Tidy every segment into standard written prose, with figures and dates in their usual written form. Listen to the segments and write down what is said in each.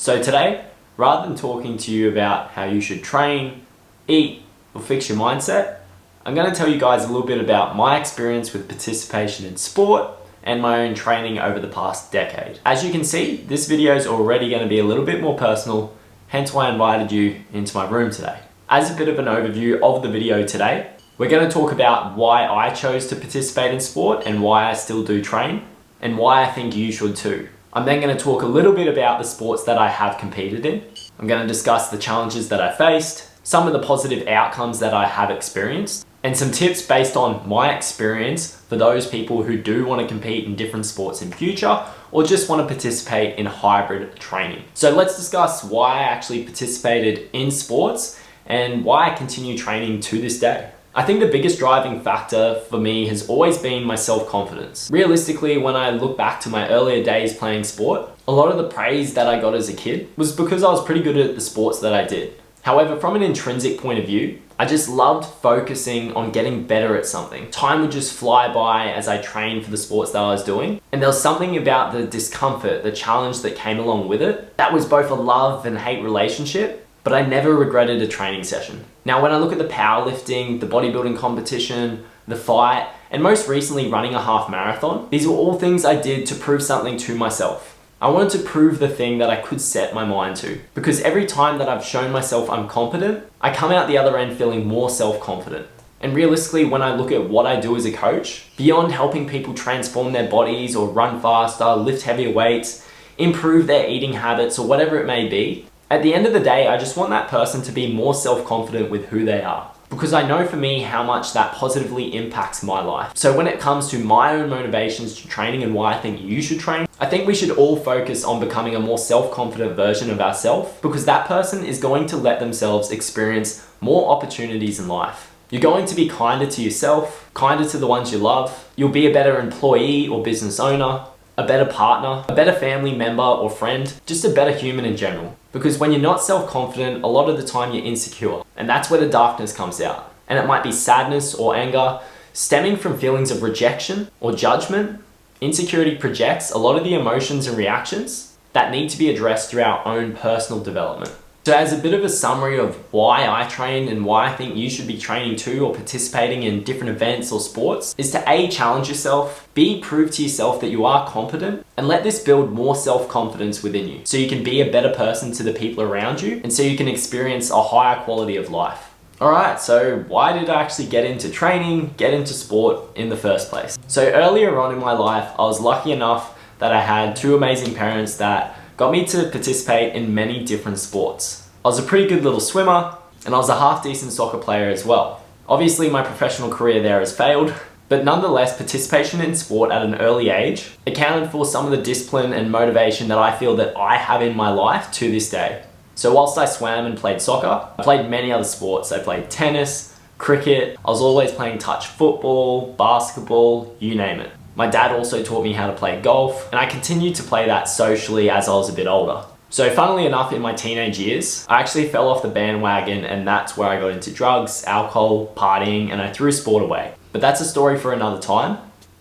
So today, rather than talking to you about how you should train, eat, or fix your mindset, I'm going to tell you guys a little bit about my experience with participation in sport and my own training over the past decade. As you can see, this video is already going to be a little bit more personal, hence why I invited you into my room today. As a bit of an overview of the video today, we're going to talk about why I chose to participate in sport and why I still do train, and why I think you should too. I'm then going to talk a little bit about the sports that I have competed in. I'm going to discuss the challenges that I faced, some of the positive outcomes that I have experienced, and some tips based on my experience for those people who do want to compete in different sports in future or just want to participate in hybrid training. So let's discuss why I actually participated in sports and why I continue training to this day. I think the biggest driving factor for me has always been my self-confidence. Realistically, when I look back to my earlier days playing sport, a lot of the praise that I got as a kid was because I was pretty good at the sports that I did. However, from an intrinsic point of view, I just loved focusing on getting better at something. Time would just fly by as I trained for the sports that I was doing. And there was something about the discomfort, the challenge that came along with it, that was both a love and hate relationship, but I never regretted a training session. Now, when I look at the powerlifting, the bodybuilding competition, the fight, and most recently running a half marathon, these were all things I did to prove something to myself. I wanted to prove the thing that I could set my mind to, because every time that I've shown myself I'm competent, I come out the other end feeling more self-confident. And realistically, when I look at what I do as a coach, beyond helping people transform their bodies or run faster, lift heavier weights, improve their eating habits, or whatever it may be, at the end of the day, I just want that person to be more self-confident with who they are, because I know for me how much that positively impacts my life. So when it comes to my own motivations to training and why I think you should train, I think we should all focus on becoming a more self-confident version of ourselves, because that person is going to let themselves experience more opportunities in life. You're going to be kinder to yourself, kinder to the ones you love. You'll be a better employee or business owner, a better partner, a better family member or friend, just a better human in general. Because when you're not self-confident, a lot of the time you're insecure, and that's where the darkness comes out. And it might be sadness or anger stemming from feelings of rejection or judgment. Insecurity projects a lot of the emotions and reactions that need to be addressed through our own personal development. So as a bit of a summary of why I train and why I think you should be training too or participating in different events or sports is to A, challenge yourself, B, prove to yourself that you are competent, and let this build more self-confidence within you so you can be a better person to the people around you and so you can experience a higher quality of life. Alright, so why did I actually get into training, get into sport in the first place? So earlier on in my life, I was lucky enough that I had two amazing parents that got me to participate in many different sports. I was a pretty good little swimmer, and I was a half decent soccer player as well. Obviously my professional career there has failed, but nonetheless participation in sport at an early age accounted for some of the discipline and motivation that I feel that I have in my life to this day. So whilst I swam and played soccer, I played many other sports. I played tennis, cricket, I was always playing touch football, basketball, you name it. My dad also taught me how to play golf, and I continued to play that socially as I was a bit older. So funnily enough, in my teenage years, I actually fell off the bandwagon, and that's where I got into drugs, alcohol, partying, and I threw sport away. But that's a story for another time.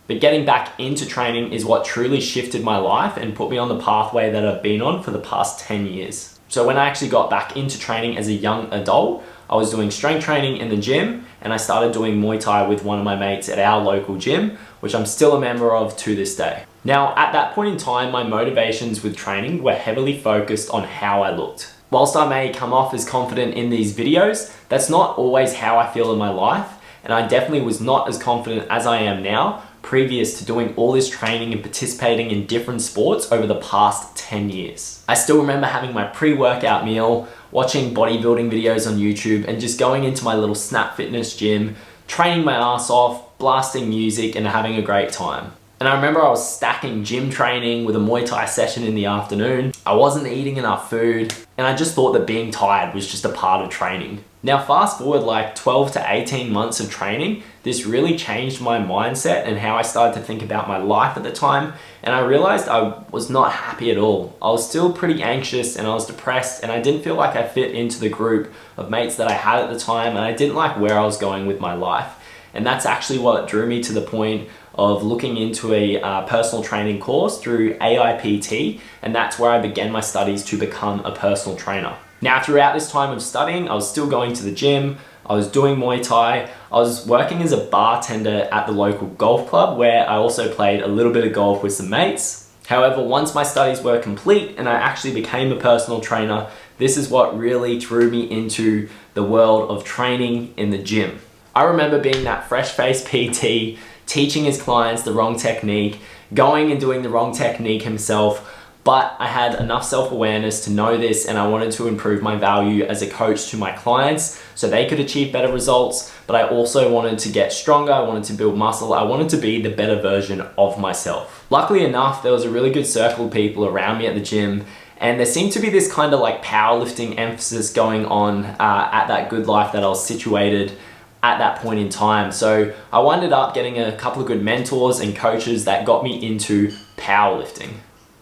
But getting back into training is what truly shifted my life and put me on the pathway that I've been on for the past 10 years. So when I actually got back into training as a young adult, I was doing strength training in the gym, and I started doing Muay Thai with one of my mates at our local gym, which I'm still a member of to this day. Now, at that point in time, my motivations with training were heavily focused on how I looked. Whilst I may come off as confident in these videos, that's not always how I feel in my life, and I definitely was not as confident as I am now previous to doing all this training and participating in different sports over the past 10 years. I still remember having my pre-workout meal, watching bodybuilding videos on YouTube, and just going into my little Snap Fitness gym, training my ass off, blasting music, and having a great time. And I remember I was stacking gym training with a Muay Thai session in the afternoon. I wasn't eating enough food, and I just thought that being tired was just a part of training. Now fast forward like 12 to 18 months of training, this really changed my mindset and how I started to think about my life at the time, and I realized I was not happy at all. I was still pretty anxious and I was depressed, and I didn't feel like I fit into the group of mates that I had at the time, and I didn't like where I was going with my life. And that's actually what drew me to the point of looking into a personal training course through AIPT, and that's where I began my studies to become a personal trainer. Now, throughout this time of studying, I was still going to the gym, I was doing Muay Thai, I was working as a bartender at the local golf club where I also played a little bit of golf with some mates. However, once my studies were complete and I actually became a personal trainer, this is what really threw me into the world of training in the gym. I remember being that fresh-faced PT, teaching his clients the wrong technique, going and doing the wrong technique himself, but I had enough self-awareness to know this, and I wanted to improve my value as a coach to my clients so they could achieve better results, but I also wanted to get stronger, I wanted to build muscle, I wanted to be the better version of myself. Luckily enough, there was a really good circle of people around me at the gym, and there seemed to be this kind of like powerlifting emphasis going on at that Good Life that I was situated at that point in time. So I ended up getting a couple of good mentors and coaches that got me into powerlifting.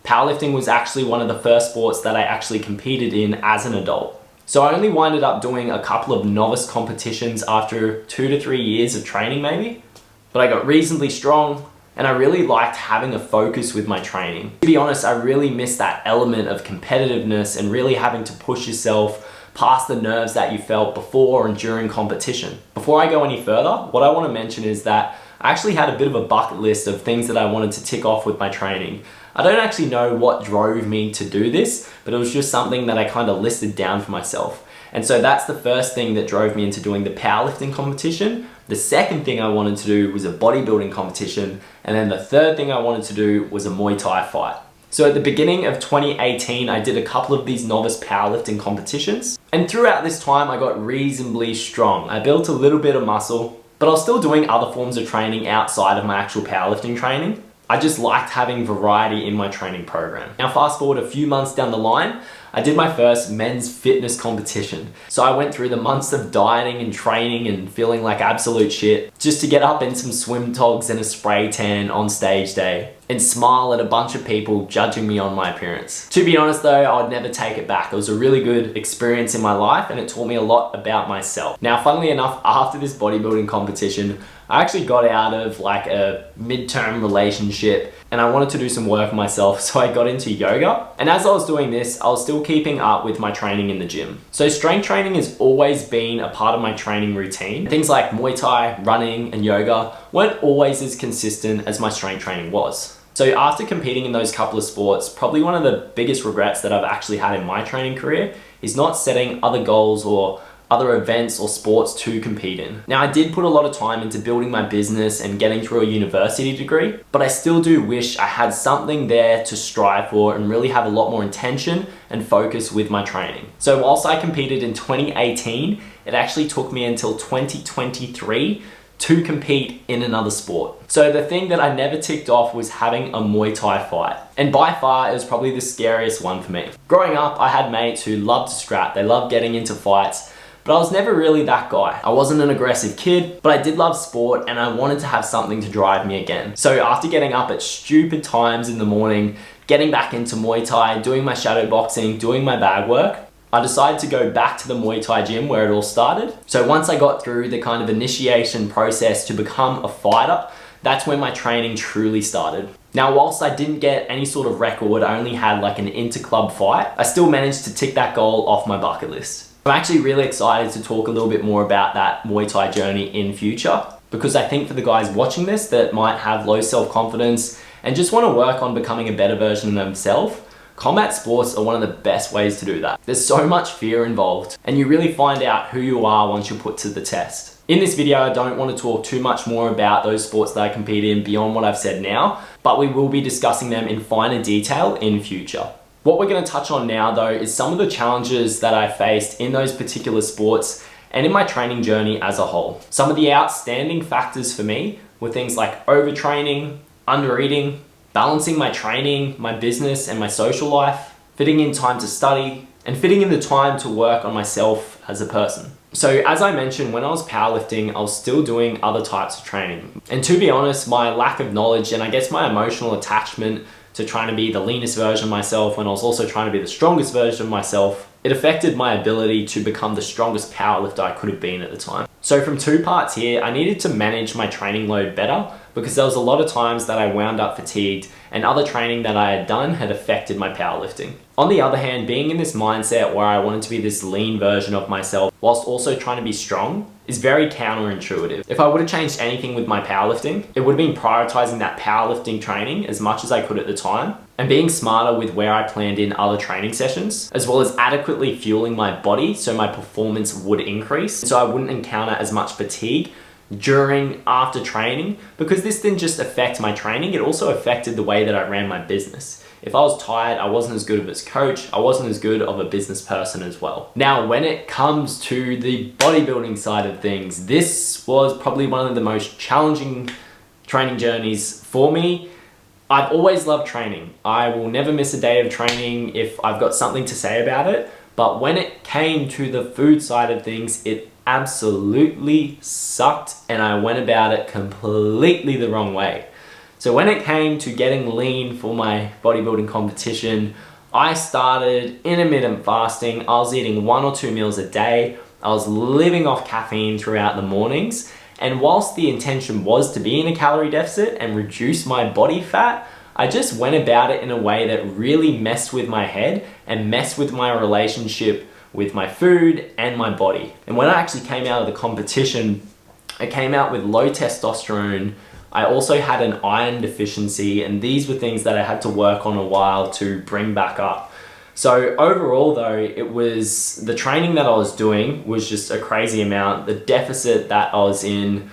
Powerlifting was actually one of the first sports that I actually competed in as an adult. So I only winded up doing a couple of novice competitions after 2 to 3 years of training maybe, but I got reasonably strong and I really liked having a focus with my training. To be honest, I really missed that element of competitiveness and really having to push yourself past the nerves that you felt before and during competition. Before I go any further, what I want to mention is that I actually had a bit of a bucket list of things that I wanted to tick off with my training. I don't actually know what drove me to do this, but it was just something that I kind of listed down for myself. And so that's the first thing that drove me into doing the powerlifting competition. The second thing I wanted to do was a bodybuilding competition. And then the third thing I wanted to do was a Muay Thai fight. So at the beginning of 2018, I did a couple of these novice powerlifting competitions. And throughout this time, I got reasonably strong. I built a little bit of muscle, but I was still doing other forms of training outside of my actual powerlifting training. I just liked having variety in my training program. Now fast forward a few months down the line, I did my first men's fitness competition. So I went through the months of dieting and training and feeling like absolute shit just to get up in some swim togs and a spray tan on stage day and smile at a bunch of people judging me on my appearance. To be honest though, I would never take it back. It was a really good experience in my life and it taught me a lot about myself. Now, funnily enough, after this bodybuilding competition, I actually got out of like a midterm relationship and I wanted to do some work myself, so I got into yoga. And as I was doing this, I was still keeping up with my training in the gym. So strength training has always been a part of my training routine. Things like Muay Thai, running, and yoga weren't always as consistent as my strength training was. So after competing in those couple of sports, probably one of the biggest regrets that I've actually had in my training career is not setting other goals or other events or sports to compete in. Now, I did put a lot of time into building my business and getting through a university degree, but I still do wish I had something there to strive for and really have a lot more intention and focus with my training. So whilst I competed in 2018, it actually took me until 2023 to compete in another sport. So the thing that I never ticked off was having a Muay Thai fight. And by far, it was probably the scariest one for me. Growing up, I had mates who loved to scrap. They loved getting into fights, but I was never really that guy. I wasn't an aggressive kid, but I did love sport and I wanted to have something to drive me again. So after getting up at stupid times in the morning, getting back into Muay Thai, doing my shadow boxing, doing my bag work, I decided to go back to the Muay Thai gym where it all started. So once I got through the kind of initiation process to become a fighter, that's when my training truly started. Now, whilst I didn't get any sort of record, I only had like an inter-club fight, I still managed to tick that goal off my bucket list. I'm actually really excited to talk a little bit more about that Muay Thai journey in future, because I think for the guys watching this that might have low self-confidence and just want to work on becoming a better version of themselves, combat sports are one of the best ways to do that. There's so much fear involved and you really find out who you are once you're put to the test. In this video, I don't want to talk too much more about those sports that I compete in beyond what I've said now, but we will be discussing them in finer detail in future. What we're going to touch on now though is some of the challenges that I faced in those particular sports and in my training journey as a whole. Some of the outstanding factors for me were things like overtraining, undereating, balancing my training, my business and my social life, fitting in time to study, and fitting in the time to work on myself as a person. So as I mentioned, when I was powerlifting, I was still doing other types of training. And to be honest, my lack of knowledge and I guess my emotional attachment to trying to be the leanest version of myself when I was also trying to be the strongest version of myself, it affected my ability to become the strongest powerlifter I could have been at the time. So from two parts here, I needed to manage my training load better because there was a lot of times that I wound up fatigued and other training that I had done had affected my powerlifting. On the other hand, being in this mindset where I wanted to be this lean version of myself whilst also trying to be strong is very counterintuitive. If I would have changed anything with my powerlifting, it would have been prioritizing that powerlifting training as much as I could at the time and being smarter with where I planned in other training sessions, as well as adequately fueling my body so my performance would increase, so I wouldn't encounter as much fatigue during, after training, because this didn't just affect my training, it also affected the way that I ran my business. If I was tired, I wasn't as good of a coach, I wasn't as good of a business person as well. Now, when it comes to the bodybuilding side of things, this was probably one of the most challenging training journeys for me. I've always loved training. I will never miss a day of training if I've got something to say about it. But when it came to the food side of things, it absolutely sucked and I went about it completely the wrong way. So when it came to getting lean for my bodybuilding competition, I started intermittent fasting. I was eating 1 or 2 meals a day. I was living off caffeine throughout the mornings. And whilst the intention was to be in a calorie deficit and reduce my body fat, I just went about it in a way that really messed with my head and messed with my relationship with my food and my body. And when I actually came out of the competition, I came out with low testosterone. I also had an iron deficiency, and these were things that I had to work on a while to bring back up. So overall though, it was the training that I was doing was just a crazy amount. The deficit that I was in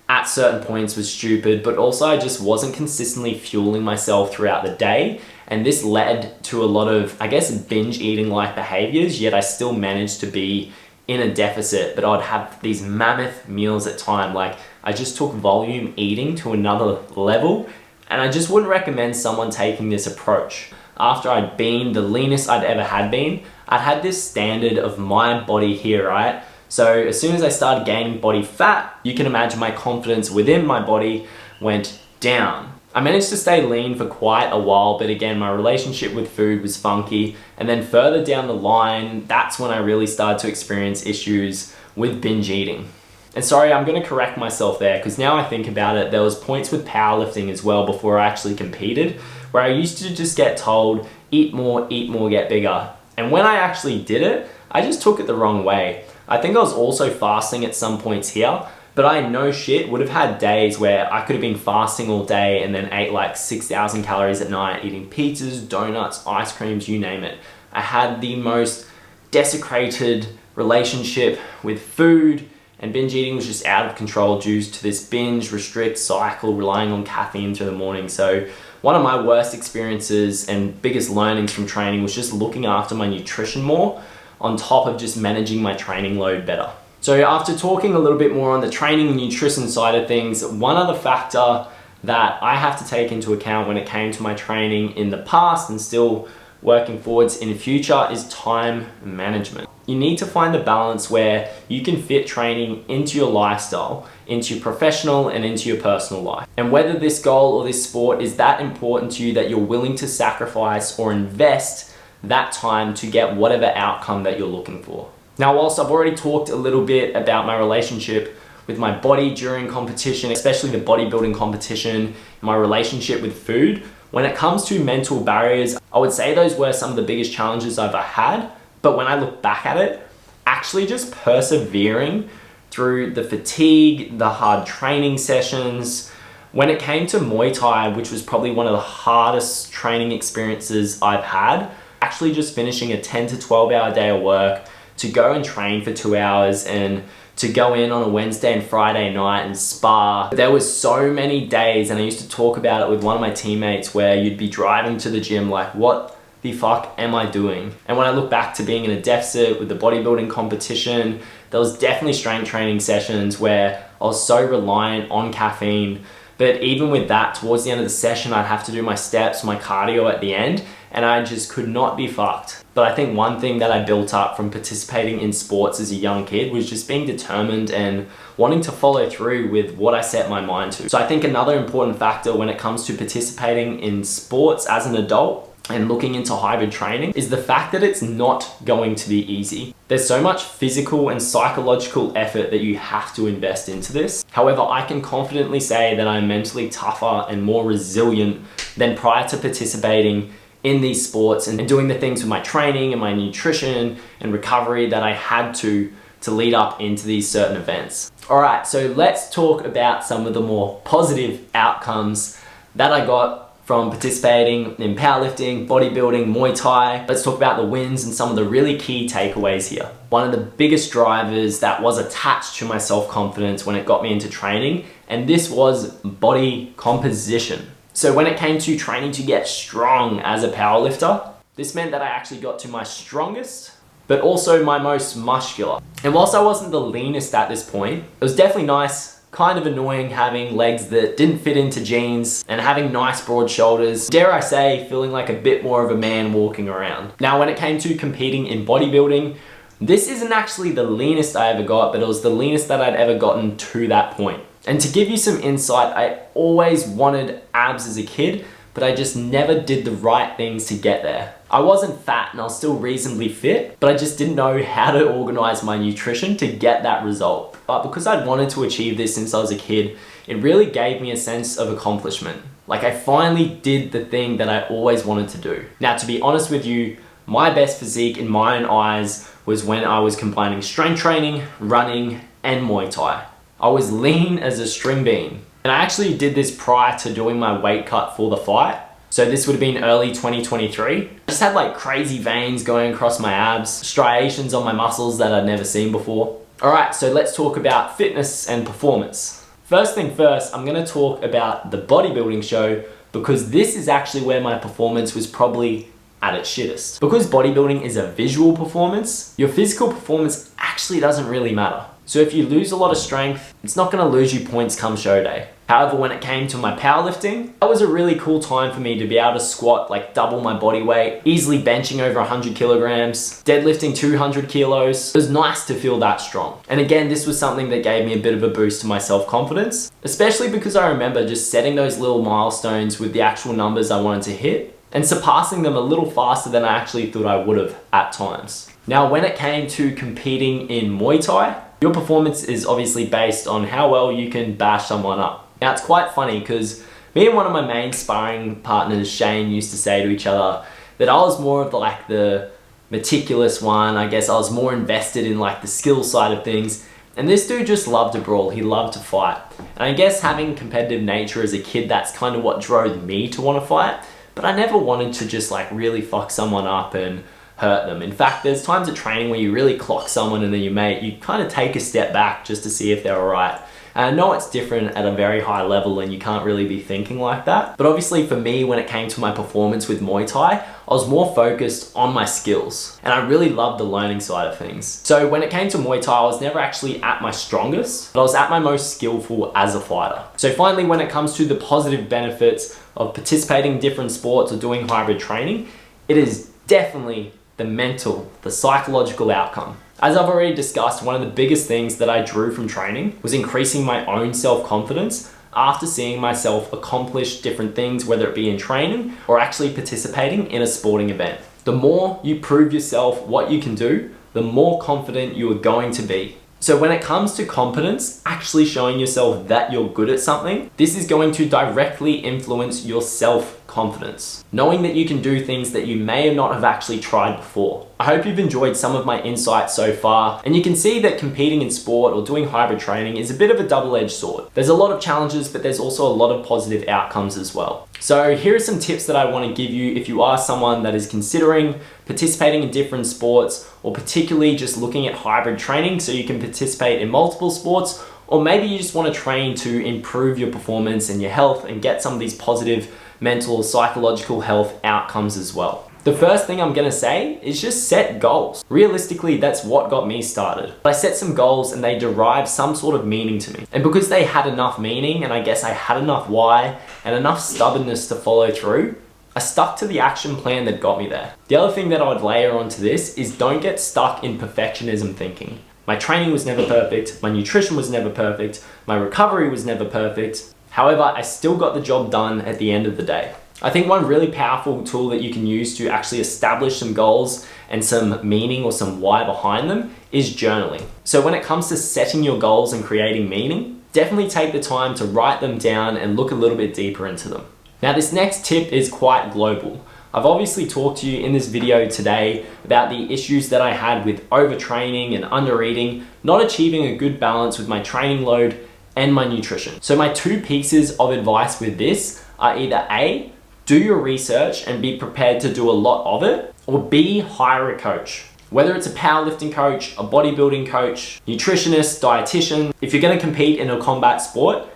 at certain points was stupid, but also I just wasn't consistently fueling myself throughout the day. And this led to a lot of, I guess, binge eating like behaviors, yet I still managed to be in a deficit, but I'd have these mammoth meals at time. Like I just took volume eating to another level, and I just wouldn't recommend someone taking this approach. After I'd been the leanest I'd ever had been, I'd had this standard of my body here, right? So as soon as I started gaining body fat, you can imagine my confidence within my body went down. I managed to stay lean for quite a while, but again, my relationship with food was funky. And then further down the line, that's when I really started to experience issues with binge eating. And sorry, I'm gonna correct myself there, because now I think about it, there was points with powerlifting as well before I actually competed, where I used to just get told, eat more, get bigger. And when I actually did it, I just took it the wrong way. I think I was also fasting at some points here, but I no shit would have had days where I could have been fasting all day and then ate like 6,000 calories at night, eating pizzas, donuts, ice creams, you name it. I had the most desecrated relationship with food, and binge eating was just out of control due to this binge restrict cycle relying on caffeine through the morning. So one of my worst experiences and biggest learnings from training was just looking after my nutrition more on top of just managing my training load better. So after talking a little bit more on the training and nutrition side of things, one other factor that I have to take into account when it came to my training in the past and still working forwards in the future is time management. You need to find the balance where you can fit training into your lifestyle, into your professional and into your personal life. And whether this goal or this sport is that important to you that you're willing to sacrifice or invest that time to get whatever outcome that you're looking for. Now, whilst I've already talked a little bit about my relationship with my body during competition, especially the bodybuilding competition, my relationship with food, when it comes to mental barriers, I would say those were some of the biggest challenges I've ever had. But when I look back at it, actually just persevering through the fatigue, the hard training sessions. When it came to Muay Thai, which was probably one of the hardest training experiences I've had, actually just finishing a 10 to 12 hour day of work to go and train for 2 hours and to go in on a Wednesday and Friday night and spar. There was so many days, and I used to talk about it with one of my teammates, where you'd be driving to the gym like, what the fuck am I doing? And when I look back to being in a deficit with the bodybuilding competition, there was definitely strength training sessions where I was so reliant on caffeine. But even with that, towards the end of the session, I'd have to do my steps, my cardio at the end, and I just could not be fucked. But I think one thing that I built up from participating in sports as a young kid was just being determined and wanting to follow through with what I set my mind to. So I think another important factor when it comes to participating in sports as an adult and looking into hybrid training is the fact that it's not going to be easy. There's so much physical and psychological effort that you have to invest into this. However, I can confidently say that I'm mentally tougher and more resilient than prior to participating in these sports and doing the things with my training and my nutrition and recovery that I had to lead up into these certain events. All right, so let's talk about some of the more positive outcomes that I got from participating in powerlifting, bodybuilding, Muay Thai. Let's talk about the wins and some of the really key takeaways here. One of the biggest drivers that was attached to my self-confidence when it got me into training, and this was body composition. So when it came to training to get strong as a powerlifter, this meant that I actually got to my strongest, but also my most muscular. And whilst I wasn't the leanest at this point, it was definitely nice, kind of annoying having legs that didn't fit into jeans and having nice broad shoulders. Dare I say, feeling like a bit more of a man walking around. Now, when it came to competing in bodybuilding, this isn't actually the leanest I ever got, but it was the leanest that I'd ever gotten to that point. And to give you some insight, I always wanted abs as a kid, but I just never did the right things to get there. I wasn't fat and I was still reasonably fit, but I just didn't know how to organize my nutrition to get that result. But because I'd wanted to achieve this since I was a kid, it really gave me a sense of accomplishment. Like I finally did the thing that I always wanted to do. Now, to be honest with you, my best physique in my own eyes was when I was combining strength training, running, and Muay Thai. I was lean as a string bean. And I actually did this prior to doing my weight cut for the fight. So this would have been early 2023. I just had like crazy veins going across my abs, striations on my muscles that I'd never seen before. All right, so let's talk about fitness and performance. First thing first, I'm gonna talk about the bodybuilding show because this is actually where my performance was probably at its shittest. Because bodybuilding is a visual performance, your physical performance actually doesn't really matter. So if you lose a lot of strength, it's not gonna lose you points come show day. However, when it came to my powerlifting, that was a really cool time for me to be able to squat like double my body weight, easily benching over 100 kilograms, deadlifting 200 kilos. It was nice to feel that strong. And again, this was something that gave me a bit of a boost to my self-confidence, especially because I remember just setting those little milestones with the actual numbers I wanted to hit and surpassing them a little faster than I actually thought I would have at times. Now, when it came to competing in Muay Thai, your performance is obviously based on how well you can bash someone up. Now, it's quite funny because me and one of my main sparring partners, Shane, used to say to each other that I was more of the meticulous one. I guess I was more invested in like the skill side of things. And this dude just loved to brawl. He loved to fight. And I guess having competitive nature as a kid, that's kind of what drove me to want to fight. But I never wanted to just like really fuck someone up and hurt them. In fact, there's times at training where you really clock someone and then you kind of take a step back just to see if they're all right. And I know it's different at a very high level and you can't really be thinking like that. But obviously for me, when it came to my performance with Muay Thai, I was more focused on my skills. And I really loved the learning side of things. So when it came to Muay Thai, I was never actually at my strongest, but I was at my most skillful as a fighter. So finally, when it comes to the positive benefits of participating in different sports or doing hybrid training, it is definitely the mental, the psychological outcome. As I've already discussed, one of the biggest things that I drew from training was increasing my own self-confidence after seeing myself accomplish different things, whether it be in training or actually participating in a sporting event. The more you prove yourself what you can do, the more confident you are going to be. So when it comes to competence, actually showing yourself that you're good at something, this is going to directly influence your self-confidence. Knowing that you can do things that you may not have actually tried before. I hope you've enjoyed some of my insights so far, and you can see that competing in sport or doing hybrid training is a bit of a double-edged sword. There's a lot of challenges, but there's also a lot of positive outcomes as well. So here are some tips that I want to give you if you are someone that is considering participating in different sports, or particularly just looking at hybrid training so you can participate in multiple sports, or maybe you just want to train to improve your performance and your health and get some of these positive mental, psychological health outcomes as well. The first thing I'm gonna say is just set goals. Realistically, that's what got me started. I set some goals and they derived some sort of meaning to me. And because they had enough meaning, and I guess I had enough why and enough stubbornness to follow through, I stuck to the action plan that got me there. The other thing that I would layer onto this is don't get stuck in perfectionism thinking. My training was never perfect, my nutrition was never perfect, my recovery was never perfect. However, I still got the job done at the end of the day. I think one really powerful tool that you can use to actually establish some goals and some meaning or some why behind them is journaling. So when it comes to setting your goals and creating meaning, definitely take the time to write them down and look a little bit deeper into them. Now, this next tip is quite global. I've obviously talked to you in this video today about the issues that I had with overtraining and undereating, not achieving a good balance with my training load and my nutrition. So my two pieces of advice with this are either A, do your research and be prepared to do a lot of it, or B, hire a coach. Whether it's a powerlifting coach, a bodybuilding coach, nutritionist, dietitian, if you're gonna compete in a combat sport,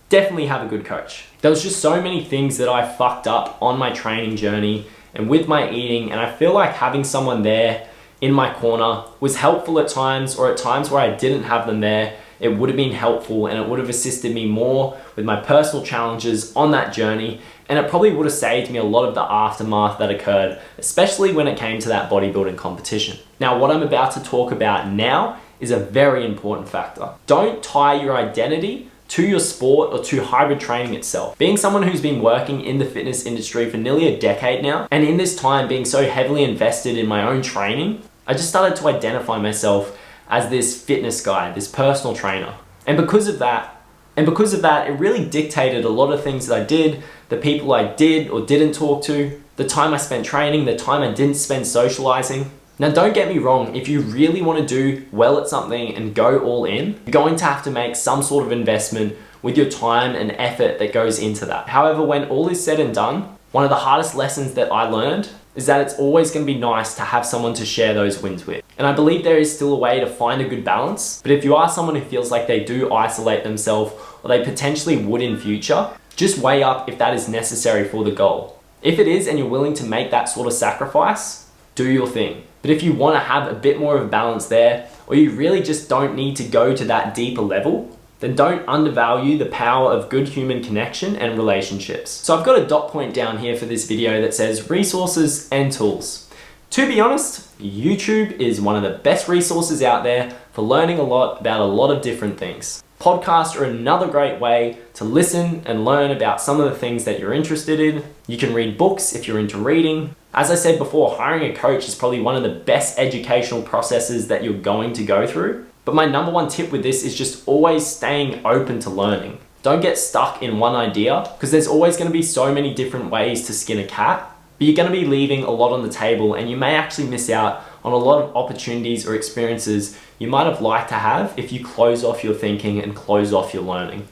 definitely have a good coach. There was just so many things that I fucked up on my training journey and with my eating, and I feel like having someone there in my corner was helpful at times, or at times where I didn't have them there, it would have been helpful and it would have assisted me more with my personal challenges on that journey, and it probably would have saved me a lot of the aftermath that occurred, especially when it came to that bodybuilding competition. Now, what I'm about to talk about now is a very important factor. Don't tie your identity to your sport or to hybrid training itself. Being someone who's been working in the fitness industry for nearly a decade now, and in this time being so heavily invested in my own training, I just started to identify myself as this fitness guy, this personal trainer. And because of that, it really dictated a lot of things that I did, the people I did or didn't talk to, the time I spent training, the time I didn't spend socializing. Now, don't get me wrong, if you really want to do well at something and go all in, you're going to have to make some sort of investment with your time and effort that goes into that. However, when all is said and done, one of the hardest lessons that I learned is that it's always going to be nice to have someone to share those wins with. And I believe there is still a way to find a good balance, but if you are someone who feels like they do isolate themselves or they potentially would in future, just weigh up if that is necessary for the goal. If it is and you're willing to make that sort of sacrifice, do your thing. But if you want to have a bit more of a balance there, or you really just don't need to go to that deeper level, then don't undervalue the power of good human connection and relationships. So I've got a dot point down here for this video that says resources and tools. To be honest, YouTube is one of the best resources out there for learning a lot about a lot of different things. Podcasts are another great way to listen and learn about some of the things that you're interested in. You can read books if you're into reading. As I said before, hiring a coach is probably one of the best educational processes that you're going to go through. But my number one tip with this is just always staying open to learning. Don't get stuck in one idea, because there's always going to be so many different ways to skin a cat, but you're going to be leaving a lot on the table and you may actually miss out on a lot of opportunities or experiences you might have liked to have if you close off your thinking and close off your learning.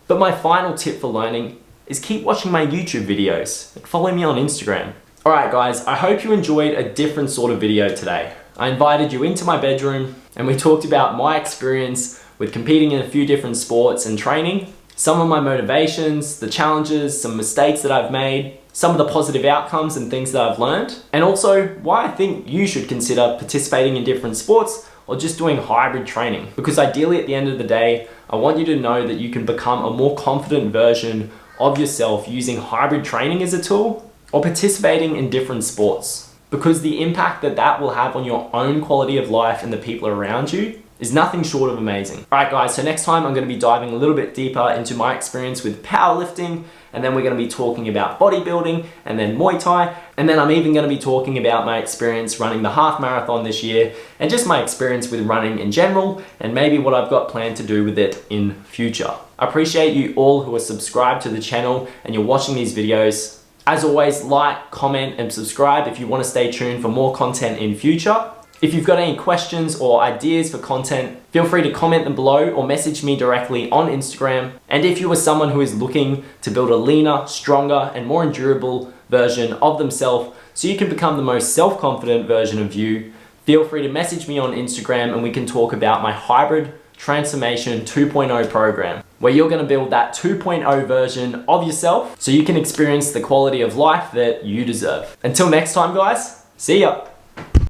But my final tip for learning is keep watching my YouTube videos and follow me on Instagram. Alright guys, I hope you enjoyed a different sort of video today. I invited you into my bedroom and we talked about my experience with competing in a few different sports and training, some of my motivations, the challenges, some mistakes that I've made, some of the positive outcomes and things that I've learned, and also why I think you should consider participating in different sports or just doing hybrid training. Because ideally at the end of the day, I want you to know that you can become a more confident version of yourself using hybrid training as a tool or participating in different sports. Because the impact that that will have on your own quality of life and the people around you is nothing short of amazing. Alright guys, so next time I'm going to be diving a little bit deeper into my experience with powerlifting, and then we're going to be talking about bodybuilding, and then Muay Thai, and then I'm even going to be talking about my experience running the half marathon this year, and just my experience with running in general, and maybe what I've got planned to do with it in future. I appreciate you all who are subscribed to the channel and you're watching these videos. As always, like, comment, and subscribe if you want to stay tuned for more content in future. If you've got any questions or ideas for content, feel free to comment them below or message me directly on Instagram. And if you are someone who is looking to build a leaner, stronger, and more endurable version of themselves so you can become the most self-confident version of you, feel free to message me on Instagram and we can talk about my Hybrid Transformation 2.0 program, where you're going to build that 2.0 version of yourself so you can experience the quality of life that you deserve. Until next time, guys, see ya.